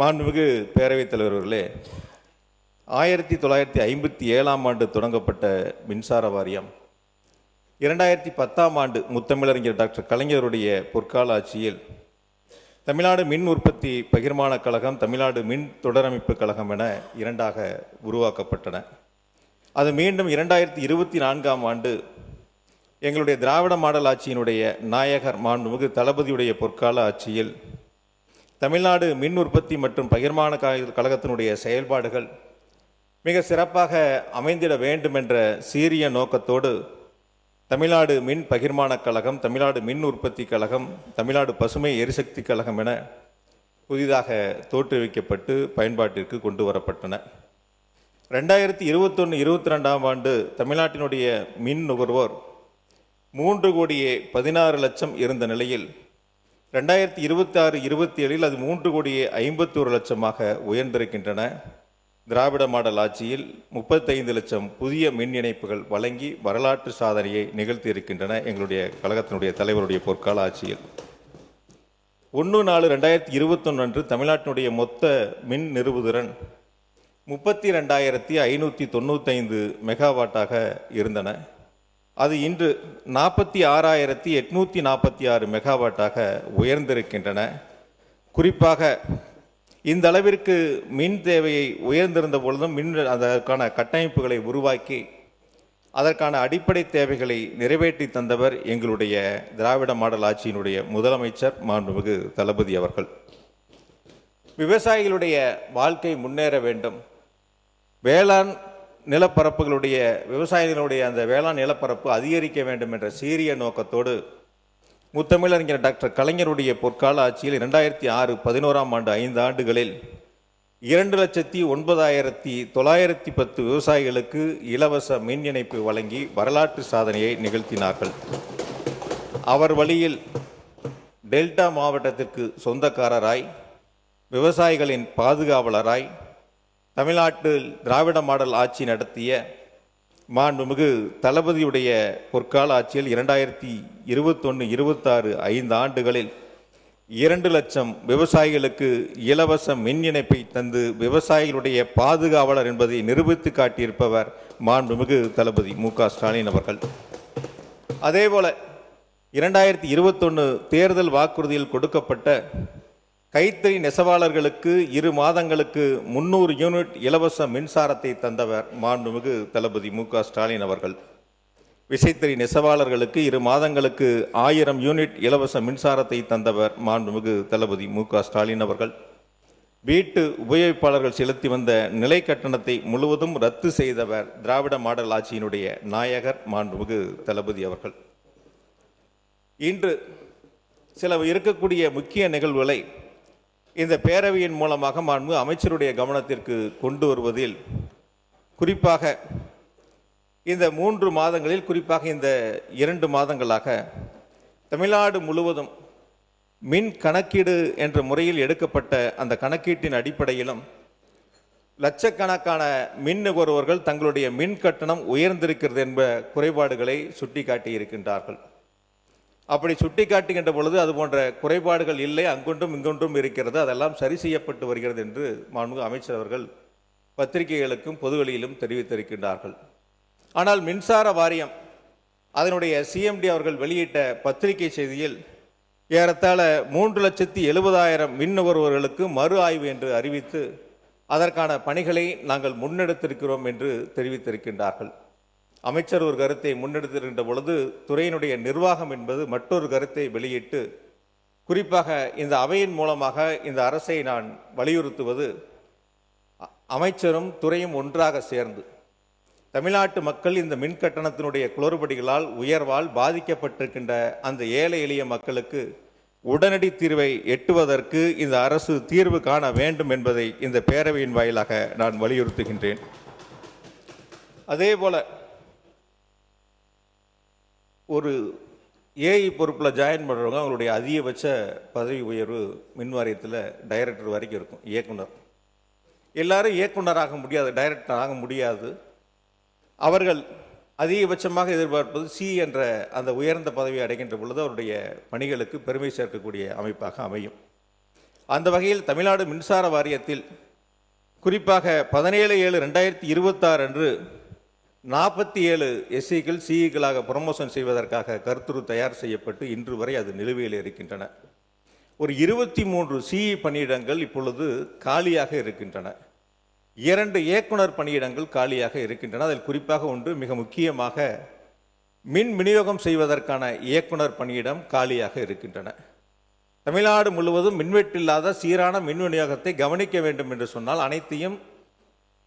மாண்புமிகு பேரவைத் தலைவர் அவர்களே, 1957ஆம் ஆண்டு தொடங்கப்பட்ட மின்சார வாரியம் 2010ஆம் ஆண்டு முத்தமிழறிஞர் டாக்டர் கலைஞருடைய பொற்கால ஆட்சியில் தமிழ்நாடு மின் உற்பத்தி பகிர்மான கழகம், தமிழ்நாடு மின் தொடரமைப்பு கழகம் என இரண்டாக உருவாக்கப்பட்டன. அது மீண்டும் 2024ஆம் ஆண்டு எங்களுடைய திராவிட மாடல் ஆட்சியினுடைய நாயகர் மாண்புமிகு தளபதியுடைய பொற்கால ஆட்சியில் தமிழ்நாடு மின் உற்பத்தி மற்றும் பகிர்மான கழகத்தினுடைய செயல்பாடுகள் மிக சிறப்பாக அமைந்திட வேண்டும் என்ற சீரிய நோக்கத்தோடு தமிழ்நாடு மின் பகிர்மான கழகம், தமிழ்நாடு மின் உற்பத்தி கழகம், தமிழ்நாடு பசுமை எரிசக்தி கழகம் என புதிதாக தோற்றுவிக்கப்பட்டு பயன்பாட்டிற்கு கொண்டு வரப்பட்டன. 2021-22ஆம் ஆண்டு தமிழ்நாட்டினுடைய மின் நுகர்வோர் 3,16,00,000 இருந்த நிலையில் 2026-27 அது 3,51,00,000 உயர்ந்திருக்கின்றன. திராவிட மாடல் ஆட்சியில் 35 லட்சம் புதிய மின் இணைப்புகள் வழங்கி வரலாற்று சாதனையை நிகழ்த்தியிருக்கின்றன. எங்களுடைய கழகத்தினுடைய தலைவருடைய பொற்கால ஆட்சியில் 1/4/2021 அன்று தமிழ்நாட்டினுடைய மொத்த மின் நிறுவுதிறன் 32,595 மெகாவாட்டாக இருந்தன. அது இன்று 46,846 மெகாவாட்டாக உயர்ந்திருக்கின்றன. குறிப்பாக இந்த அளவிற்கு மின் தேவையை உயர்ந்திருந்த பொழுதும் அதற்கான கட்டமைப்புகளை உருவாக்கி அதற்கான அடிப்படை தேவைகளை நிறைவேற்றி தந்தவர் எங்களுடைய திராவிட மாடல் ஆட்சியினுடைய முதலமைச்சர் மாண்புமிகு தளபதி அவர்கள். விவசாயிகளுடைய வாழ்க்கை முன்னேற வேண்டும், வேளாண் நிலப்பரப்புகளுடைய விவசாயிகளுடைய அந்த வேளாண் நிலப்பரப்பு அதிகரிக்க வேண்டும் என்ற சீரிய நோக்கத்தோடு முத்தமிழறிஞர் டாக்டர் கலைஞருடைய பொற்கால ஆட்சியில் 2006-11ஆம் ஆண்டு 5 ஆண்டுகளில் 2,09,910 விவசாயிகளுக்கு இலவச மின் இணைப்பு வழங்கி வரலாற்று சாதனையை நிகழ்த்தினார்கள். அவர் வழியில் டெல்டா மாவட்டத்திற்கு சொந்தக்காரராய், விவசாயிகளின் பாதுகாவலராய் தமிழ்நாட்டில் திராவிட மாடல் ஆட்சி நடத்திய மாண்புமிகு தளபதியுடைய பொற்கால ஆட்சியில் 2021-26 5 ஆண்டுகளில் 2 லட்சம் விவசாயிகளுக்கு இலவச மின் இணைப்பை தந்து விவசாயிகளுடைய பாதுகாவலர் என்பதை நிரூபித்து காட்டியிருப்பவர் மாண்புமிகு தளபதி மு.க. ஸ்டாலின் அவர்கள். அதேபோல 2021 தேர்தல் வாக்குறுதியில் கொடுக்கப்பட்ட கைத்தறி நெசவாளர்களுக்கு 2 மாதங்களுக்கு 300 யூனிட் இலவச மின்சாரத்தை தந்தவர் மாண்புமிகு தளபதி மு.க. ஸ்டாலின் அவர்கள். விசைத்தறி நெசவாளர்களுக்கு 2 மாதங்களுக்கு 1000 யூனிட் இலவச மின்சாரத்தை தந்தவர் மாண்புமிகு தளபதி மு.க. ஸ்டாலின் அவர்கள். வீட்டு உபயோகிப்பாளர்கள் செலுத்தி வந்த நிலை கட்டணத்தை முழுவதும் ரத்து செய்தவர் திராவிட மாடல் ஆட்சியினுடைய நாயகர் மாண்புமிகு தளபதி அவர்கள். இன்று சில இருக்கக்கூடிய முக்கிய நிகழ்வுகளை இந்த பேரவையின் மூலமாக மாண்பு அமைச்சருடைய கவனத்திற்கு கொண்டு வருவதில் குறிப்பாக இந்த 3 மாதங்களில், குறிப்பாக இந்த 2 மாதங்களாக தமிழ்நாடு முழுவதும் மின் கணக்கீடு என்ற முறையில் எடுக்கப்பட்ட அந்த கணக்கீட்டின் அடிப்படையிலும் லட்சக்கணக்கான மின் நுகர்வோர்கள் தங்களுடைய மின் கட்டணம் உயர்ந்திருக்கிறது என்ப குறைபாடுகளை சுட்டிக்காட்டி இருக்கின்றார்கள். அப்படி சுட்டி காட்டுகின்ற பொழுது அது போன்ற குறைபாடுகள் இல்லை, அங்கொன்றும் இங்கொன்றும் இருக்கிறது, அதெல்லாம் சரி செய்யப்பட்டு வருகிறது என்று மாண்புமிகு அமைச்சர் அவர்கள் பத்திரிகைகளுக்கும் பொதுவெளியிலும் தெரிவித்திருக்கின்றார்கள். ஆனால் மின்சார வாரியம் அதனுடைய சிஎம்டி அவர்கள் வெளியிட்ட பத்திரிகை செய்தியில் ஏறத்தாழ 3,70,000 மின் நுகர்வோர்களுக்கு மறு ஆய்வு என்று அறிவித்து அதற்கான பணிகளை நாங்கள் முன்னெடுத்திருக்கிறோம் என்று தெரிவித்திருக்கின்றார்கள். அமைச்சர் ஒரு கருத்தை முன்னெடுத்திருக்கின்ற பொழுது துறையினுடைய நிர்வாகம் என்பது மற்றொரு கருத்தை வெளியிட்டு, குறிப்பாக இந்த அவையின் மூலமாக இந்த அரசை நான் வலியுறுத்துவது, அமைச்சரும் துறையும் ஒன்றாக சேர்ந்து தமிழ்நாட்டு மக்கள் இந்த மின் கட்டணத்தினுடைய குளறுபடிகளால் உயர்வால் பாதிக்கப்பட்டிருக்கின்ற அந்த ஏழை எளிய மக்களுக்கு உடனடி தீர்வை எட்டுவதற்கு இந்த அரசு தீர்வு காண வேண்டும் என்பதை இந்த பேரவையின் வாயிலாக நான் வலியுறுத்துகின்றேன். அதேபோல ஒரு ஏஐ பொறுப்பில் ஜாயின் பண்ணுறவங்க அவங்களுடைய அதிகபட்ச பதவி உயர்வு மின் வாரியத்தில் டைரக்டர் வரைக்கும் இருக்கும். இயக்குனர் எல்லாரும் இயக்குனராக முடியாது, டைரக்டர் ஆக முடியாது. அவர்கள் அதிகபட்சமாக எதிர்பார்ப்பது சி என்ற அந்த உயர்ந்த பதவி அடைகின்ற பொழுது அவருடைய பணிகளுக்கு பெருமை சேர்க்கக்கூடிய அமைப்பாக அமையும். அந்த வகையில் தமிழ்நாடு மின்சார வாரியத்தில் குறிப்பாக 17/7/2026 அன்று 47 எஸ்சிகள் சிஇக்களாக ப்ரமோஷன் செய்வதற்காக கருத்துரு தயார் செய்யப்பட்டு இன்று வரை அது நிலுவையில் இருக்கின்றன. ஒரு 23 சிஇ பணியிடங்கள் இப்பொழுது காலியாக இருக்கின்றன. 2 இயக்குனர் பணியிடங்கள் காலியாக இருக்கின்றன. அதில் குறிப்பாக ஒன்று மிக முக்கியமாக மின் விநியோகம் செய்வதற்கான இயக்குனர் பணியிடம் காலியாக இருக்கின்றன. தமிழ்நாடு முழுவதும் மின்வெட்டில்லாத சீரான மின் விநியோகத்தை கவனிக்க வேண்டும் என்று சொன்னால் அனைத்தையும்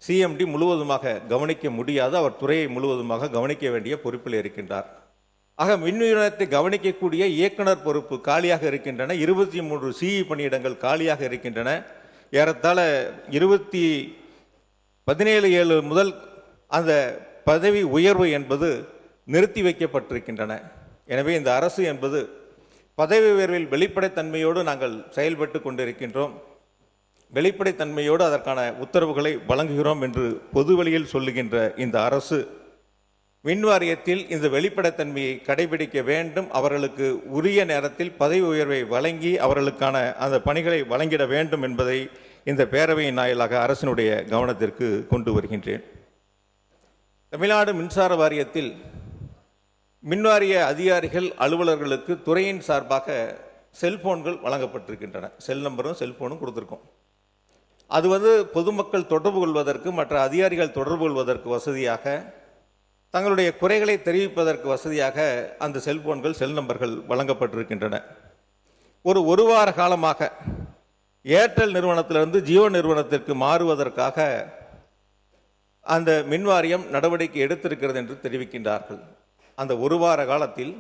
சிஎம்டி முழுவதுமாக கவனிக்க முடியாது. அவர் துறையை முழுவதுமாக கவனிக்க வேண்டிய பொறுப்பில் இருக்கின்றார். ஆக மின் விநியோகத்தை கவனிக்கக்கூடிய இயக்குனர் பொறுப்பு காலியாக இருக்கின்றன. 23 சிஇ பணியிடங்கள் காலியாக இருக்கின்றன. ஏறத்தாழ 17/7 முதல் அந்த பதவி உயர்வு என்பது நிறுத்தி வைக்கப்பட்டிருக்கின்றன. எனவே இந்த அரசு என்பது பதவி உயர்வில் வெளிப்படைத்தன்மையோடு நாங்கள் செயல்பட்டு கொண்டிருக்கின்றோம். வெளிப்படைத்தன்மையோடு அதற்கான உத்தரவுகளை வழங்குகிறோம் என்று பொதுவெளியில் சொல்லுகின்ற இந்த அரசு மின் வாரியத்தில் இந்த வெளிப்படைத்தன்மையை கடைபிடிக்க வேண்டும். அவர்களுக்கு உரிய நேரத்தில் பதவி உயர்வை வழங்கி அவர்களுக்கான அந்த பணிகளை வழங்கிட வேண்டும் என்பதை இந்த பேரவையின் வாயிலாக அரசினுடைய கவனத்திற்கு கொண்டு வருகின்றேன். தமிழ்நாடு மின்சார வாரியத்தில் மின்வாரிய அதிகாரிகள் அலுவலர்களுக்கு துறையின் சார்பாக செல்போன்கள் வழங்கப்பட்டிருக்கின்றன. செல் நம்பரும் செல்போனும் கொடுத்துருக்கோம். அது பொதுமக்கள் தொடர்பு கொள்வதற்கு, மற்ற அதிகாரிகள் தொடர்பு கொள்வதற்கு வசதியாக, தங்களுடைய குறைகளை தெரிவிப்பதற்கு வசதியாக அந்த செல்போன்கள், செல் நம்பர்கள் வழங்கப்பட்டிருக்கின்றன. ஒரு வார காலமாக ஏர்டெல் நிறுவனத்திலிருந்து ஜியோ நிறுவனத்திற்கு மாறுவதற்காக அந்த மின்வாரியம் நடவடிக்கை எடுத்திருக்கிறது என்று தெரிவிக்கின்றார்கள். அந்த ஒரு வார காலத்தில்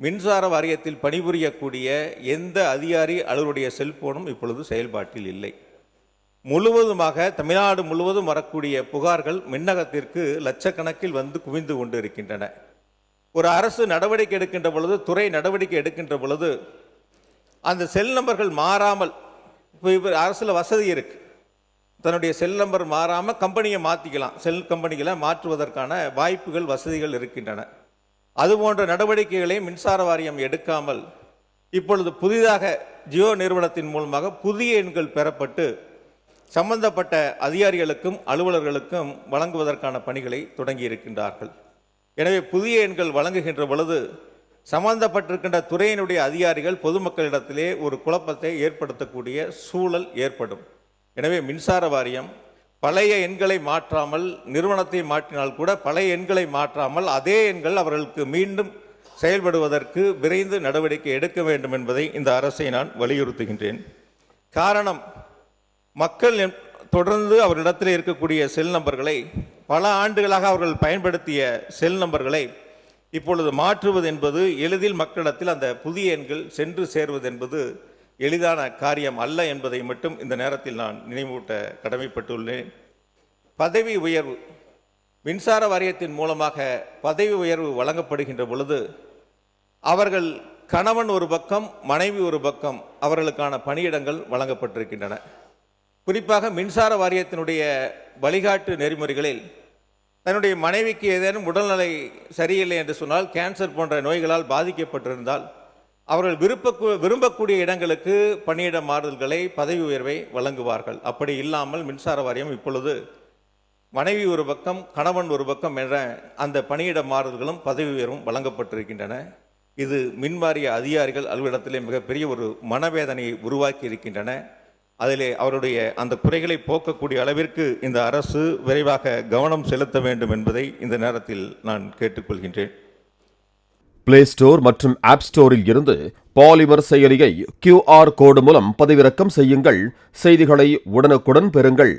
மின்சார வாரியத்தில் பணிபுரியக்கூடிய எந்த அதிகாரி அலுவலுடைய செல்போனும் இப்பொழுது செயல்பாட்டில் இல்லை. முழுவதுமாக தமிழ்நாடு முழுவதும் வரக்கூடிய புகார்கள் மின்னகத்திற்கு லட்சக்கணக்கில் வந்து குவிந்து கொண்டு இருக்கின்றன. ஒரு அரசு நடவடிக்கை எடுக்கின்ற பொழுது, துறை நடவடிக்கை எடுக்கின்ற பொழுது அந்த செல் நம்பர்கள் மாறாமல், இப்போ அரசில் வசதி இருக்குது, தன்னுடைய செல் நம்பர் மாறாமல் கம்பெனியை மாற்றிக்கலாம், செல் கம்பெனிகளை மாற்றுவதற்கான வாய்ப்புகள், வசதிகள் இருக்கின்றன. அதுபோன்ற நடவடிக்கைகளை மின்சார வாரியம் எடுக்காமல் இப்பொழுது புதிதாக ஜியோ நிறுவனத்தின் மூலமாக புதிய எண்கள் பெறப்பட்டு சம்பந்தப்பட்ட அதிகாரிகளுக்கும் அலுவலர்களுக்கும் வழங்குவதற்கான பணிகளை தொடங்கி இருக்கின்றார்கள். எனவே புதிய எண்கள் வழங்குகின்ற பொழுது சம்பந்தப்பட்டிருக்கின்ற துறையினுடைய அதிகாரிகள் பொதுமக்களிடத்திலே ஒரு குழப்பத்தை ஏற்படுத்தக்கூடிய சூழல் ஏற்படும். எனவே மின்சார வாரியம் பழைய எண்களை மாற்றாமல், நிறுவனத்தை மாற்றினால் கூட பழைய எண்களை மாற்றாமல் அதே எண்கள் அவர்களுக்கு மீண்டும் செயல்படுவதற்கு விரைந்து நடவடிக்கை எடுக்க வேண்டும் என்பதை இந்த அரசை நான் வலியுறுத்துகின்றேன். காரணம், மக்கள் தொடர்ந்து அவர்களிடத்தில் இருக்கக்கூடிய செல் நம்பர்களை, பல ஆண்டுகளாக அவர்கள் பயன்படுத்திய செல் நம்பர்களை இப்பொழுது மாற்றுவது என்பது எளிதில் மக்களிடத்தில் அந்த புதிய எண்கள் சென்று சேர்வது என்பது எளிதான காரியம் அல்ல என்பதை மட்டும் இந்த நேரத்தில் நான் நினைவூட்ட கடமைப்பட்டுள்ளேன். பதவி உயர்வு, மின்சார வாரியத்தின் மூலமாக பதவி உயர்வு வழங்கப்படுகின்ற பொழுது அவர்கள் கணவன் ஒரு பக்கம், மனைவி ஒரு பக்கம், அவர்களுக்கான பணியிடங்கள் வழங்கப்பட்டிருக்கின்றன. குறிப்பாக மின்சார வாரியத்தினுடைய வழிகாட்டு நெறிமுறைகளில் தன்னுடைய மனைவிக்கு ஏதேனும் உடல்நிலை சரியில்லை என்று சொன்னால், கேன்சர் போன்ற நோய்களால் பாதிக்கப்பட்டிருந்தால் அவர்கள் விரும்பக்கூடிய இடங்களுக்கு பணியிட மாறுதல்களை, பதவி உயர்வை வழங்குவார்கள். அப்படி இல்லாமல் மின்சார வாரியம் இப்பொழுது மனைவி ஒரு பக்கம், கணவன் ஒரு பக்கம் என்ற அந்த பணியிட மாறுதல்களும் பதவி உயர்வும் வழங்கப்பட்டிருக்கின்றன. இது மின்வாரிய அதிகாரிகள் அலுவலகத்திலே மிகப்பெரிய ஒரு மனவேதனையை உருவாக்கி இருக்கின்றன. அதிலே அவருடைய அந்த குறைகளை போக்கக்கூடிய அளவிற்கு இந்த அரசு விரைவாக கவனம் செலுத்த வேண்டும் என்பதை இந்த நேரத்தில் நான் கேட்டுக்கொள்கின்றேன். பிளே ஸ்டோர் மற்றும் ஆப் ஸ்டோரில் இருந்து பாலிமர் செயலியை QR கோடு மூலம் பதிவிறக்கம் செய்யுங்கள். செய்திகளை உடனுக்குடன் பெறுங்கள்.